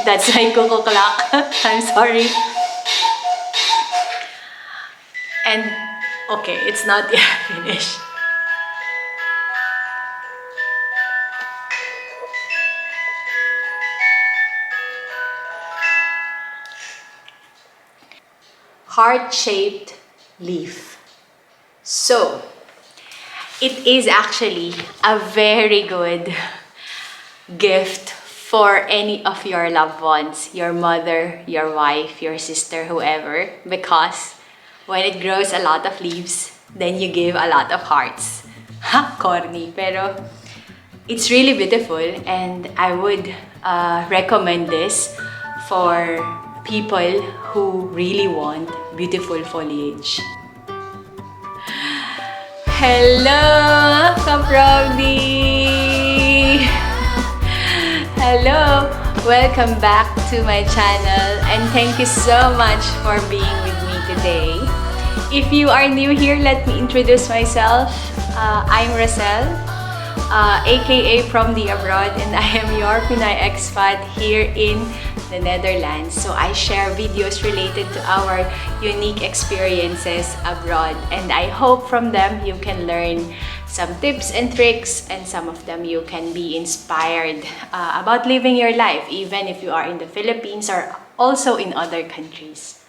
That's my cuckoo clock. I'm sorry. And okay, it's not yet finished. Heart-shaped leaf. So, it is actually a very good gift for any of your loved ones, your mother, your wife, your sister, whoever, because when it grows a lot of leaves, then you give a lot of hearts. Ha, corny, pero it's really beautiful, and I would recommend this for people who really want beautiful foliage. Hello, Ka-promdi! Hello! Welcome back to my channel, and thank you so much for being with me today. If you are new here, let me introduce myself. I'm Rosel, aka from the abroad, and I am your Pinay expat here in the Netherlands. So I share videos related to our unique experiences abroad, and I hope from them you can learn some tips and tricks, and some of them you can be inspired about living your life, even if you are in the Philippines or also in other countries.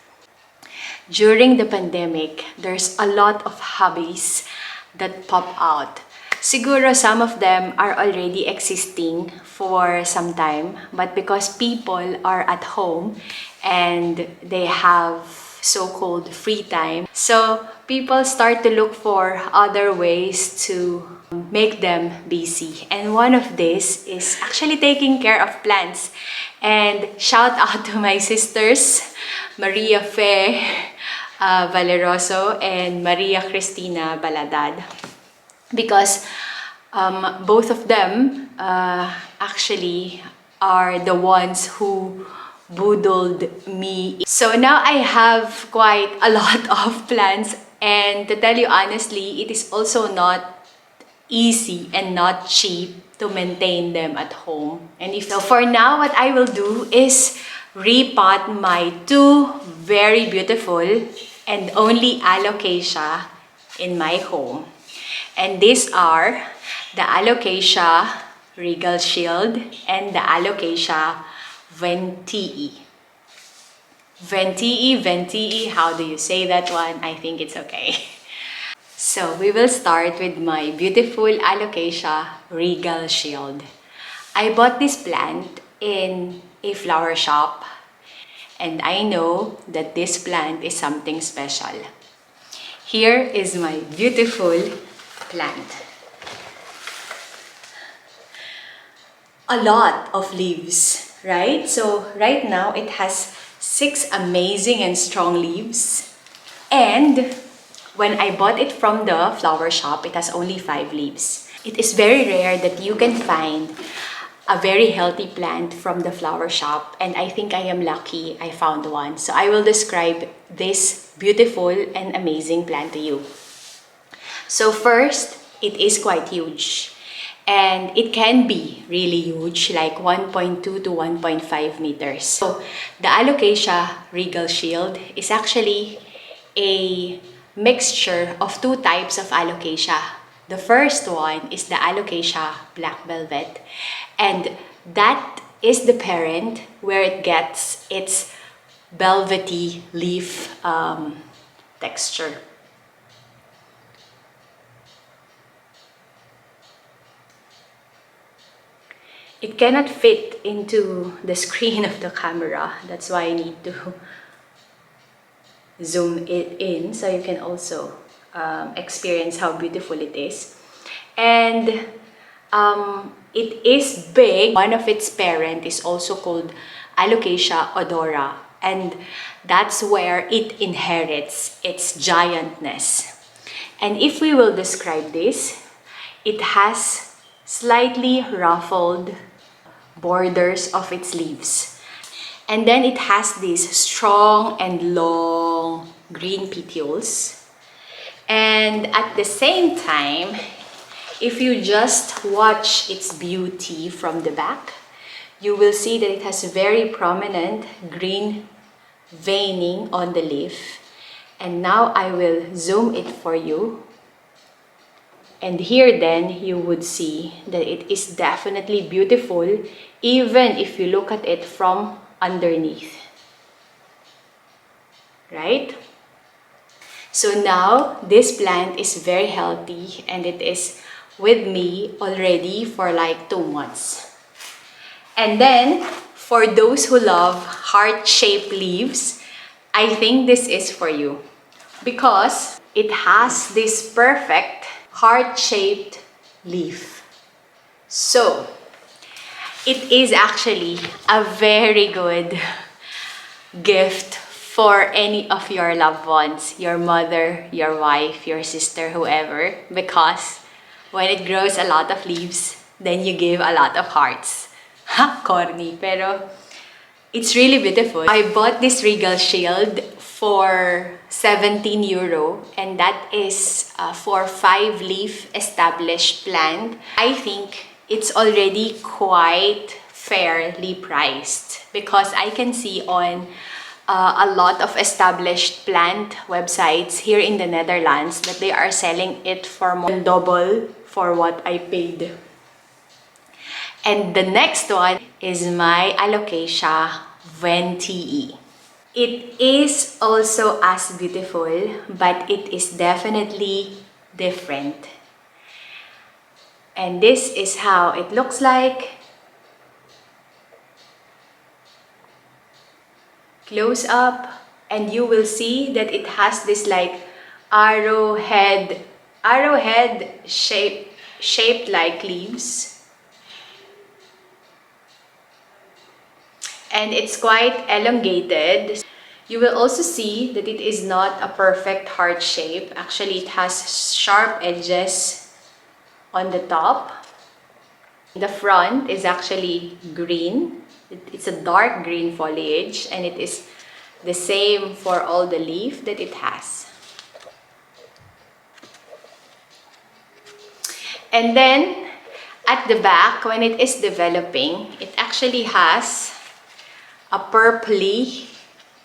During the pandemic, there's a lot of hobbies that pop out. Siguro some of them are already existing for some time, but because people are at home and they have so-called free time, so people start to look for other ways to make them busy. And one of this is actually taking care of plants. And shout out to my sisters, Maria Fe Valeroso and Maria Cristina Baladad, because both of them actually are the ones who boodled me. So now I have quite a lot of plants, and to tell you honestly, it is also not easy and not cheap to maintain them at home. And so for now, what I will do is repot my two very beautiful and only alocasia in my home. And these are the Alocasia Regal Shield and the Alocasia Wentii. Wentii, how do you say that one? I think it's okay. So we will start with my beautiful Alocasia Regal Shield. I bought this plant in a flower shop, and I know that this plant is something special. Here is my beautiful plant. A lot of leaves, right? So right now it has 6 amazing and strong leaves. And when I bought it from the flower shop, it has only 5 leaves. It is very rare that you can find a very healthy plant from the flower shop, and I think I am lucky I found one. So I will describe this beautiful and amazing plant to you. So first, it is quite huge. And it can be really huge, like 1.2 to 1.5 meters. So the Alocasia Regal Shield is actually a mixture of 2 types of alocasia. The first one is the Alocasia Black Velvet, and that is the parent where it gets its velvety leaf texture. It cannot fit into the screen of the camera. That's why I need to zoom it in so you can also experience how beautiful it is. And it is big. One of its parent is also called Alocasia odora, and that's where it inherits its giantness. And if we will describe this, it has slightly ruffled borders of its leaves. And then it has these strong and long green petioles. And at the same time, if you just watch its beauty from the back, you will see that it has very prominent green veining on the leaf. And now I will zoom it for you. And here then you would see that it is definitely beautiful even if you look at it from underneath. Right? So now this plant is very healthy and it is with me already for like 2 months. And then for those who love heart-shaped leaves, I think this is for you because it has this perfect heart-shaped leaf. So it is actually a very good gift for any of your loved ones, your mother, your wife, your sister, whoever, because when it grows a lot of leaves, then you give a lot of hearts. Ha, corny, pero it's really beautiful. I bought this Regal Shield for 17 euro, and that is for 5-leaf established plant. I think it's already quite fairly priced because I can see on a lot of established plant websites here in the Netherlands that they are selling it for more than double for what I paid. And the next one is my Alocasia Wentii. It is also as beautiful, but it is definitely different. And this is how it looks like. Close up, and you will see that it has this like arrowhead shaped like leaves. And it's quite elongated. You will also see that it is not a perfect heart shape. Actually, it has sharp edges on the top. The front is actually green. It's a dark green foliage, and it is the same for all the leaf that it has. And then at the back, when it is developing, it actually has a purpley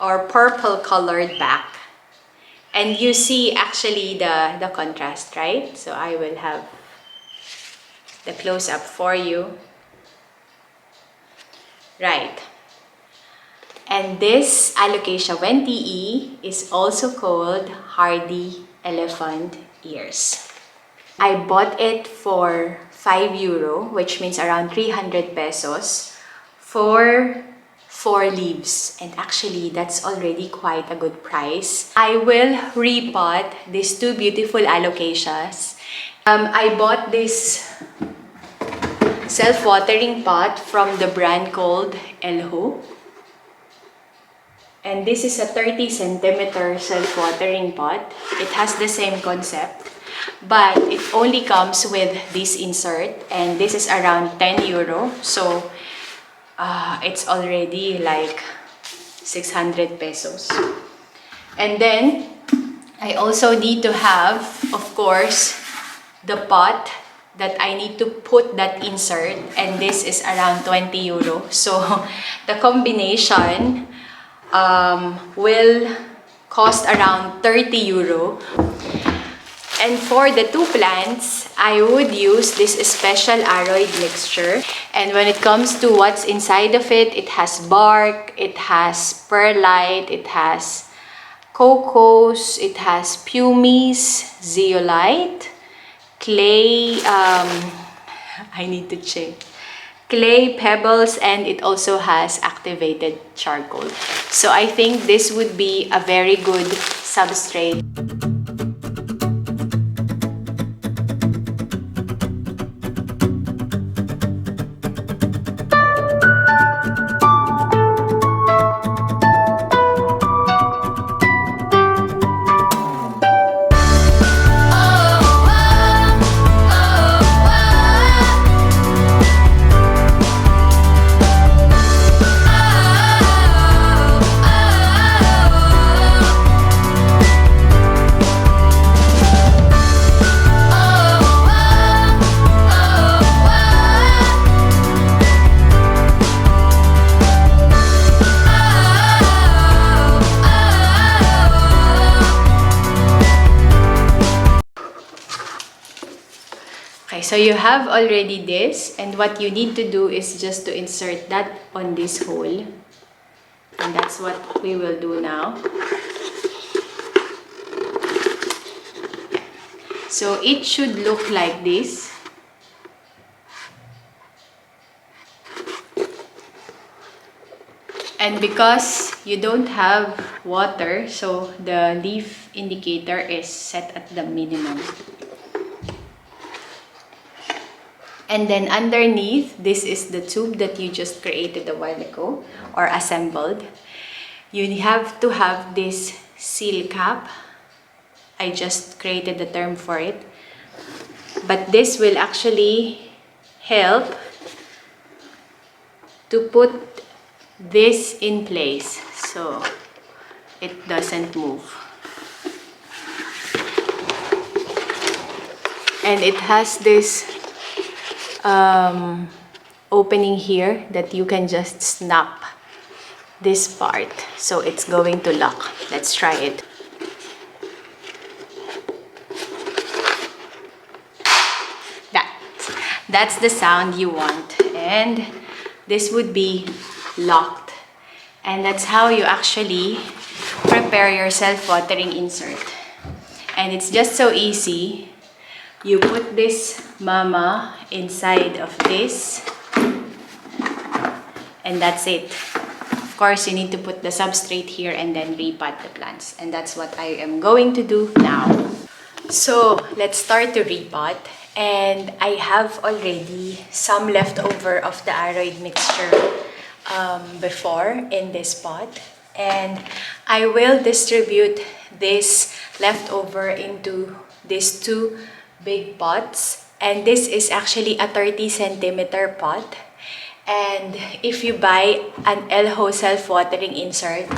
or purple colored back. And you see actually the contrast, right? So I will have the close-up for you. Right. And this Alocasia Wentii is also called hardy elephant ears. I bought it for 5 euro, which means around 300 pesos for 4 leaves. And actually, that's already quite a good price. I will repot these 2 beautiful Alocasias. I bought this self-watering pot from the brand called Elho. And this is a 30 centimeter self-watering pot. It has the same concept, but it only comes with this insert, and this is around 10 euro. So it's already like 600 pesos. And then I also need to have, of course, the pot that I need to put that insert, and this is around 20 euro. So the combination will cost around 30 euro. And for the 2 plants, I would use this special aroid mixture. And when it comes to what's inside of it, it has bark, it has perlite, it has cocos, it has pumice, zeolite, clay, I need to check, clay pebbles, and it also has activated charcoal. So I think this would be a very good substrate. so you have already this, and what you need to do is just to insert that on this hole. And that's what we will do now. So it should look like this. And because you don't have water, so the leaf indicator is set at the minimum. And then underneath, this is the tube that you just created a while ago or assembled. You have to have this seal cap. I just created the term for it. But this will actually help to put this in place so it doesn't move. And it has this opening here that you can just snap this part, so it's going to lock. Let's try it. That's the sound you want, and this would be locked. And that's how you actually prepare your self-watering insert. And it's just so easy. You put this mama inside of this, and that's it. Of course, you need to put the substrate here and then repot the plants. And that's what I am going to do now. So let's start to repot. And I have already some leftover of the aroid mixture before in this pot. And I will distribute this leftover into these two big pots. And this is actually a 30cm pot. And if you buy an Elho self-watering insert,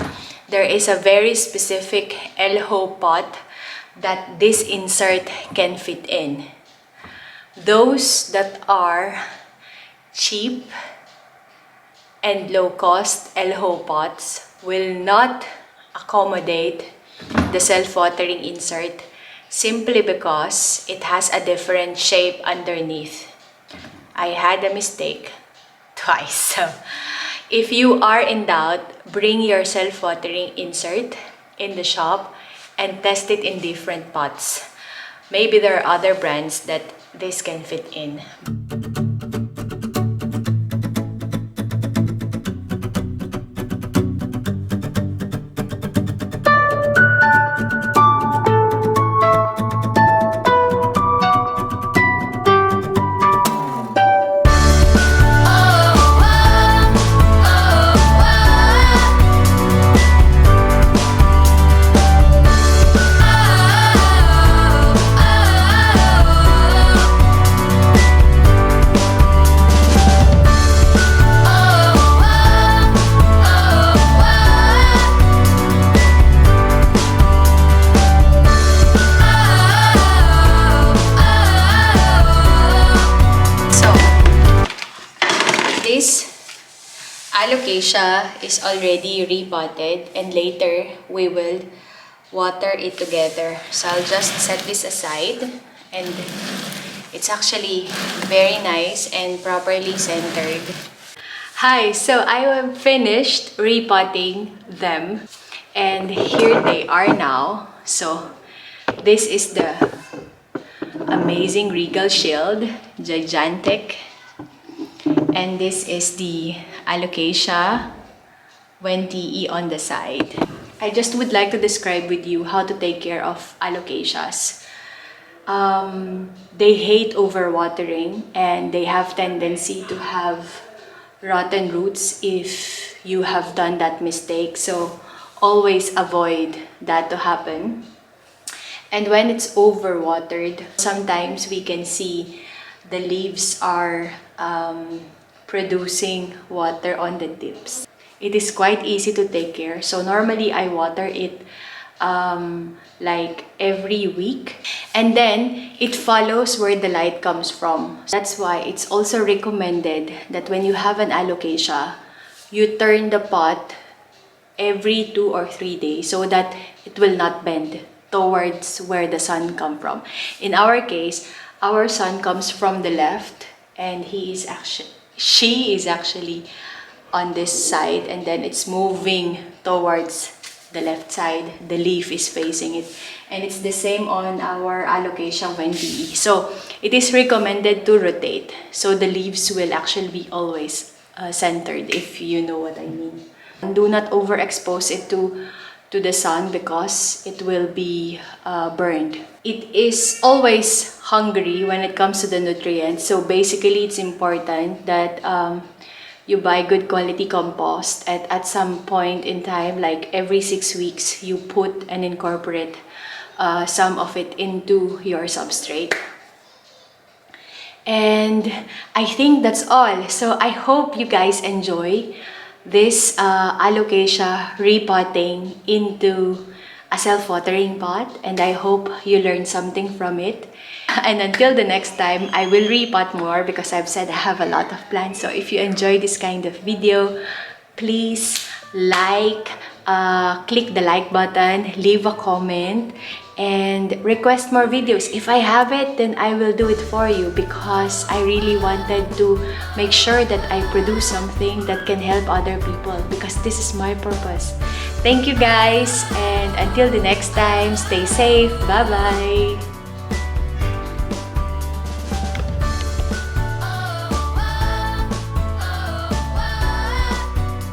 there is a very specific Elho pot that this insert can fit in. Those that are cheap and low-cost Elho pots will not accommodate the self-watering insert simply because it has a different shape underneath. I had a mistake twice. So if you are in doubt, bring your self-watering insert in the shop and test it in different pots. Maybe there are other brands that this can fit in. Alocasia is already repotted, and later we will water it together. So I'll just set this aside, and it's actually very nice and properly centered. Hi, so I have finished repotting them, and here they are now. So this is the amazing Regal Shield, gigantic. And this is the Alocasia Wentii on the side. I just would like to describe with you how to take care of Alocasias. They hate overwatering, and they have tendency to have rotten roots if you have done that mistake. So always avoid that to happen. And when it's overwatered, sometimes we can see the leaves are producing water on the tips. It is quite easy to take care. So normally I water it like every week, and then it follows where the light comes from. That's why it's also recommended that when you have an alocasia, you turn the pot every 2 or 3 days so that it will not bend towards where the sun comes from. In our case, Our son comes from the left, and she is actually on this side, and then it's moving towards the left side. The leaf is facing it, and it's the same on our Alocasia Wentii. So it is recommended to rotate, so the leaves will actually be always centered, if you know what I mean. And do not overexpose it to the sun because it will be burned. It is always hungry when it comes to the nutrients. So basically, it's important that you buy good quality compost at some point in time, like every 6 weeks, you put and incorporate some of it into your substrate. And I think that's all. So I hope you guys enjoy this Alocasia repotting into a self-watering pot, and I hope you learned something from it. And until the next time, I will repot more because I've said I have a lot of plans. So if you enjoy this kind of video, please click the like button, leave a comment, and request more videos. If I have it, then I will do it for you because I really wanted to make sure that I produce something that can help other people because this is my purpose. Thank you guys, and until the next time, stay safe. Bye-bye.